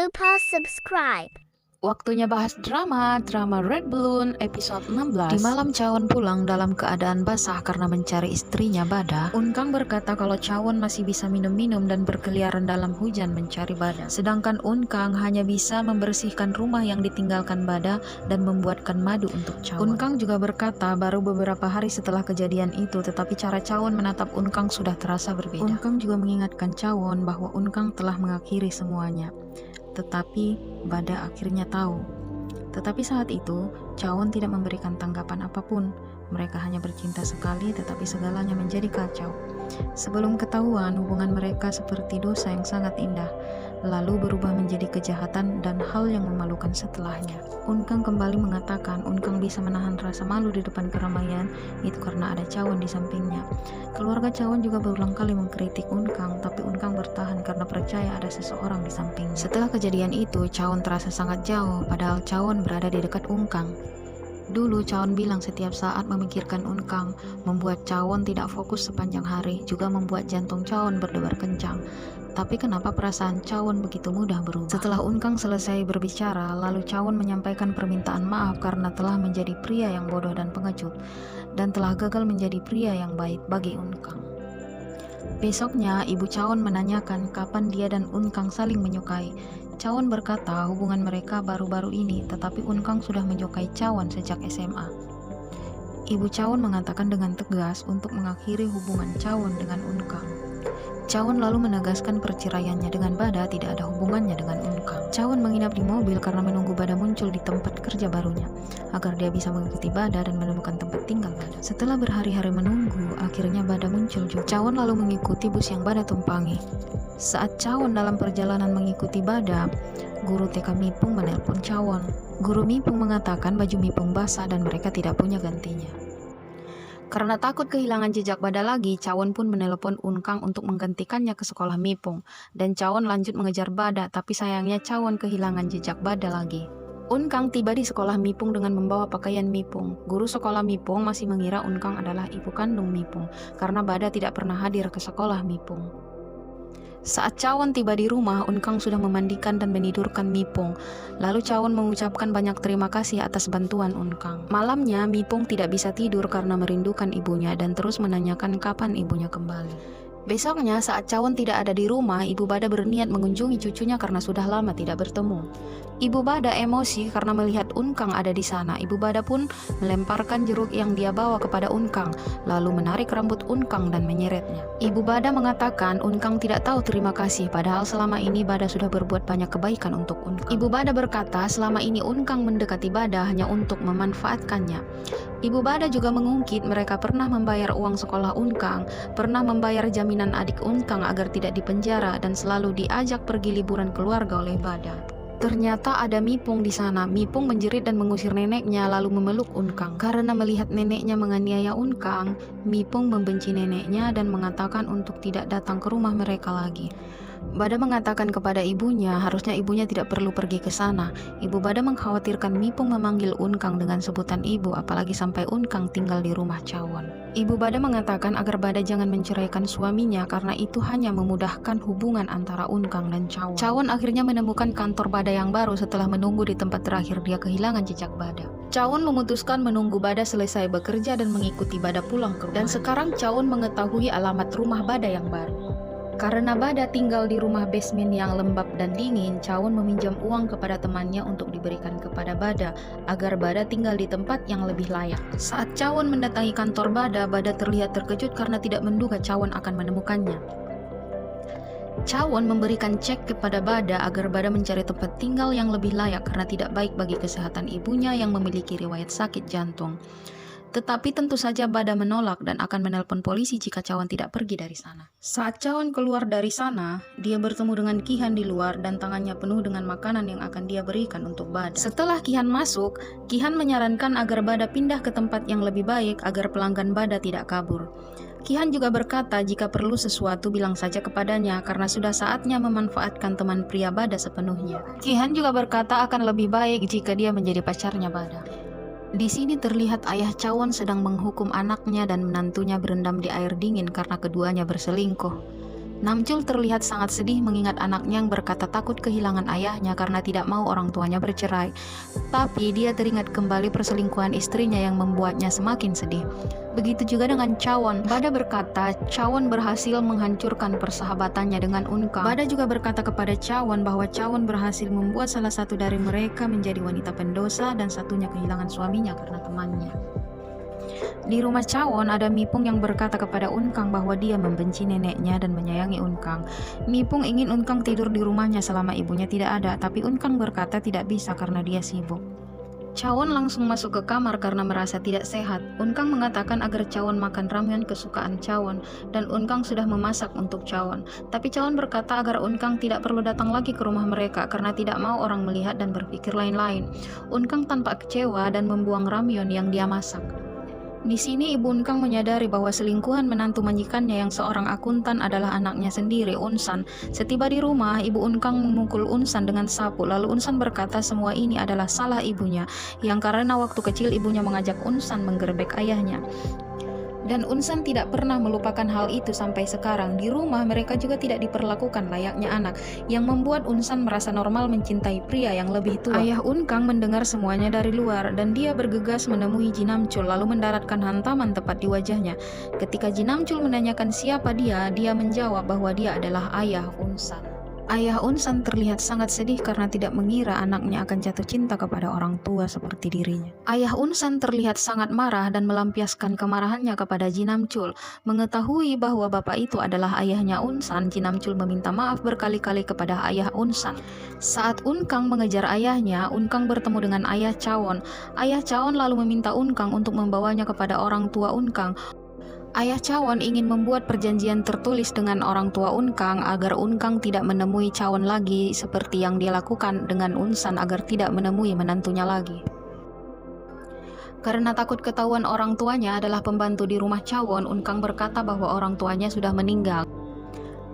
lupa subscribe. Waktunya bahas drama Red Balloon episode 16. Di malam Cawon pulang dalam keadaan basah karena mencari istrinya Bada. Unkang berkata kalau Cawon masih bisa minum-minum dan berkeliaran dalam hujan mencari Bada. Sedangkan Unkang hanya bisa membersihkan rumah yang ditinggalkan Bada dan membuatkan madu untuk Cawon. Unkang juga berkata baru beberapa hari setelah kejadian itu, tetapi cara Cawon menatap Unkang sudah terasa berbeda. Unkang juga mengingatkan Cawon bahwa Unkang telah mengakhiri semuanya. Tetapi Bada akhirnya tahu. Tetapi saat itu, Cawon tidak memberikan tanggapan apapun. Mereka hanya bercinta sekali, tetapi segalanya menjadi kacau. Sebelum ketahuan, hubungan mereka seperti dosa yang sangat indah, lalu berubah menjadi kejahatan dan hal yang memalukan setelahnya. Unkang kembali mengatakan Unkang bisa menahan rasa malu di depan keramaian, itu karena ada Cawon di sampingnya. Keluarga Cawon juga berulang kali mengkritik Unkang, tapi Unkang bertahan karena percaya ada seseorang di sampingnya. Setelah kejadian itu, Cawon terasa sangat jauh, padahal Cawon berada di dekat Unkang. Dulu Cawon bilang setiap saat memikirkan Unkang membuat Cawon tidak fokus sepanjang hari, juga membuat jantung Cawon berdebar kencang. Tapi kenapa perasaan Cawon begitu mudah berubah? Setelah Unkang selesai berbicara, lalu Cawon menyampaikan permintaan maaf karena telah menjadi pria yang bodoh dan pengecut, dan telah gagal menjadi pria yang baik bagi Unkang. Besoknya, ibu Cawon menanyakan kapan dia dan Unkang saling menyukai. Cawon berkata hubungan mereka baru-baru ini, tetapi Unkang sudah menyukai Cawon sejak SMA. Ibu Cawon mengatakan dengan tegas untuk mengakhiri hubungan Cawon dengan Unkang. Cawon lalu menegaskan perceraiannya dengan Bada tidak ada hubungannya dengan Unkang. Cawon menginap di mobil karena menunggu Bada muncul di tempat kerja barunya, agar dia bisa mengikuti Bada dan menemukan tempat tinggal Bada. Setelah berhari-hari menunggu, akhirnya Bada muncul juga. Cawon lalu mengikuti bus yang Bada tumpangi. Saat Cawon dalam perjalanan mengikuti Bada, guru TK Mipung menelpon Cawon. Guru Mipung mengatakan baju Mipung basah dan mereka tidak punya gantinya. Karena takut kehilangan jejak Bada lagi, Cawon pun menelpon Unkang untuk menggantikannya ke sekolah Mipung. Dan Cawon lanjut mengejar Bada, tapi sayangnya Cawon kehilangan jejak Bada lagi. Unkang tiba di sekolah Mipung dengan membawa pakaian Mipung. Guru sekolah Mipung masih mengira Unkang adalah ibu kandung Mipung, karena Bada tidak pernah hadir ke sekolah Mipung. Saat Cawon tiba di rumah, Unkang sudah memandikan dan menidurkan Mipung. Lalu Cawon mengucapkan banyak terima kasih atas bantuan Unkang. Malamnya, Mipung tidak bisa tidur karena merindukan ibunya dan terus menanyakan kapan ibunya kembali. Besoknya, saat Cawon tidak ada di rumah, Ibu Bada berniat mengunjungi cucunya karena sudah lama tidak bertemu. Ibu Bada emosi karena melihat Unkang ada di sana. Ibu Bada pun melemparkan jeruk yang dia bawa kepada Unkang, lalu menarik rambut Unkang dan menyeretnya. Ibu Bada mengatakan Unkang tidak tahu terima kasih, padahal selama ini Bada sudah berbuat banyak kebaikan untuk Unkang. Ibu Bada berkata selama ini Unkang mendekati Bada hanya untuk memanfaatkannya. Ibu Bada juga mengungkit mereka pernah membayar uang sekolah Unkang, pernah membayar jaminan adik Unkang agar tidak dipenjara, dan selalu diajak pergi liburan keluarga oleh Bada. Ternyata ada Mipung di sana. Mipung menjerit dan mengusir neneknya lalu memeluk Unkang. Karena melihat neneknya menganiaya Unkang, Mipung membenci neneknya dan mengatakan untuk tidak datang ke rumah mereka lagi. Bada mengatakan kepada ibunya harusnya ibunya tidak perlu pergi ke sana. Ibu Bada mengkhawatirkan Mipung memanggil Unkang dengan sebutan ibu, apalagi sampai Unkang tinggal di rumah Cawon. Ibu Bada mengatakan agar Bada jangan menceraikan suaminya karena itu hanya memudahkan hubungan antara Unkang dan Cawon. Cawon akhirnya menemukan kantor Bada yang baru setelah menunggu di tempat terakhir dia kehilangan jejak Bada. Cawon memutuskan menunggu Bada selesai bekerja dan mengikuti Bada pulang ke rumah. Dan sekarang Cawon mengetahui alamat rumah Bada yang baru. Karena Bada tinggal di rumah basement yang lembab dan dingin, Cawon meminjam uang kepada temannya untuk diberikan kepada Bada agar Bada tinggal di tempat yang lebih layak. Saat Cawon mendatangi kantor Bada, Bada terlihat terkejut karena tidak menduga Cawon akan menemukannya. Cawon memberikan cek kepada Bada agar Bada mencari tempat tinggal yang lebih layak karena tidak baik bagi kesehatan ibunya yang memiliki riwayat sakit jantung. Tetapi tentu saja Bada menolak dan akan menelpon polisi jika Cawon tidak pergi dari sana. Saat Cawon keluar dari sana, dia bertemu dengan Kihan di luar dan tangannya penuh dengan makanan yang akan dia berikan untuk Bada. Setelah Kihan masuk, Kihan menyarankan agar Bada pindah ke tempat yang lebih baik agar pelanggan Bada tidak kabur. Kihan juga berkata jika perlu sesuatu bilang saja kepadanya karena sudah saatnya memanfaatkan teman pria Bada sepenuhnya. Kihan juga berkata akan lebih baik jika dia menjadi pacarnya Bada. Di sini terlihat ayah Cawon sedang menghukum anaknya dan menantunya berendam di air dingin karena keduanya berselingkuh. Namcul terlihat sangat sedih mengingat anaknya yang berkata takut kehilangan ayahnya karena tidak mau orang tuanya bercerai. Tapi dia teringat kembali perselingkuhan istrinya yang membuatnya semakin sedih. Begitu juga dengan Chawon. Bada berkata Chawon berhasil menghancurkan persahabatannya dengan Unkang. Bada juga berkata kepada Chawon bahwa Chawon berhasil membuat salah satu dari mereka menjadi wanita pendosa dan satunya kehilangan suaminya karena temannya. Di rumah Chawon ada Mipung yang berkata kepada Unkang bahwa dia membenci neneknya dan menyayangi Unkang. Mipung ingin Unkang tidur di rumahnya selama ibunya tidak ada, tapi Unkang berkata tidak bisa karena dia sibuk. Chawon langsung masuk ke kamar karena merasa tidak sehat. Unkang mengatakan agar Chawon makan ramen kesukaan Chawon dan Unkang sudah memasak untuk Chawon. Tapi Chawon berkata agar Unkang tidak perlu datang lagi ke rumah mereka karena tidak mau orang melihat dan berpikir lain-lain. Unkang tampak kecewa dan membuang ramyeon yang dia masak. Di sini ibu Unkang menyadari bahwa selingkuhan menantu majikannya yang seorang akuntan adalah anaknya sendiri, Unsan. Setiba di rumah, ibu Unkang memukul Unsan dengan sapu. Lalu Unsan berkata semua ini adalah salah ibunya, yang karena waktu kecil ibunya mengajak Unsan menggerebek ayahnya. Dan Unsan tidak pernah melupakan hal itu sampai sekarang. Di rumah mereka juga tidak diperlakukan layaknya anak, yang membuat Unsan merasa normal mencintai pria yang lebih tua. Ayah Unkang mendengar semuanya dari luar dan dia bergegas menemui Jinamchul lalu mendaratkan hantaman tepat di wajahnya. Ketika Jinamchul menanyakan siapa dia menjawab bahwa dia adalah ayah Unsan. Ayah Unsan terlihat sangat sedih karena tidak mengira anaknya akan jatuh cinta kepada orang tua seperti dirinya. Ayah Unsan terlihat sangat marah dan melampiaskan kemarahannya kepada Jinamchul. Mengetahui bahwa bapak itu adalah ayahnya Unsan, Jinamchul meminta maaf berkali-kali kepada ayah Unsan. Saat Unkang mengejar ayahnya, Unkang bertemu dengan ayah Chawon. Ayah Chawon lalu meminta Unkang untuk membawanya kepada orang tua Unkang. Ayah Chawon ingin membuat perjanjian tertulis dengan orang tua Unkang agar Unkang tidak menemui Chawon lagi seperti yang dia lakukan dengan Unsan agar tidak menemui menantunya lagi. Karena takut ketahuan orang tuanya adalah pembantu di rumah Chawon, Unkang berkata bahwa orang tuanya sudah meninggal.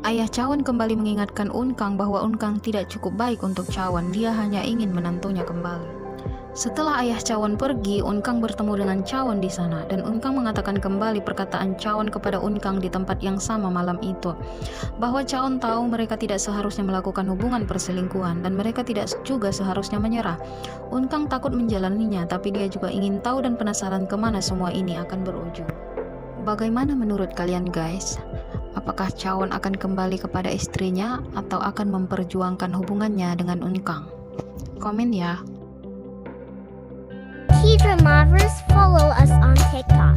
Ayah Chawon kembali mengingatkan Unkang bahwa Unkang tidak cukup baik untuk Chawon, dia hanya ingin menantunya kembali. Setelah ayah Chawon pergi, Unkang bertemu dengan Chawon di sana dan Unkang mengatakan kembali perkataan Chawon kepada Unkang di tempat yang sama malam itu, bahwa Chawon tahu mereka tidak seharusnya melakukan hubungan perselingkuhan dan mereka tidak juga seharusnya menyerah. Unkang takut menjalaninya, tapi dia juga ingin tahu dan penasaran kemana semua ini akan berujung. Bagaimana menurut kalian guys? Apakah Chawon akan kembali kepada istrinya atau akan memperjuangkan hubungannya dengan Unkang? Komen ya. K-Dramavers, follow us on TikTok.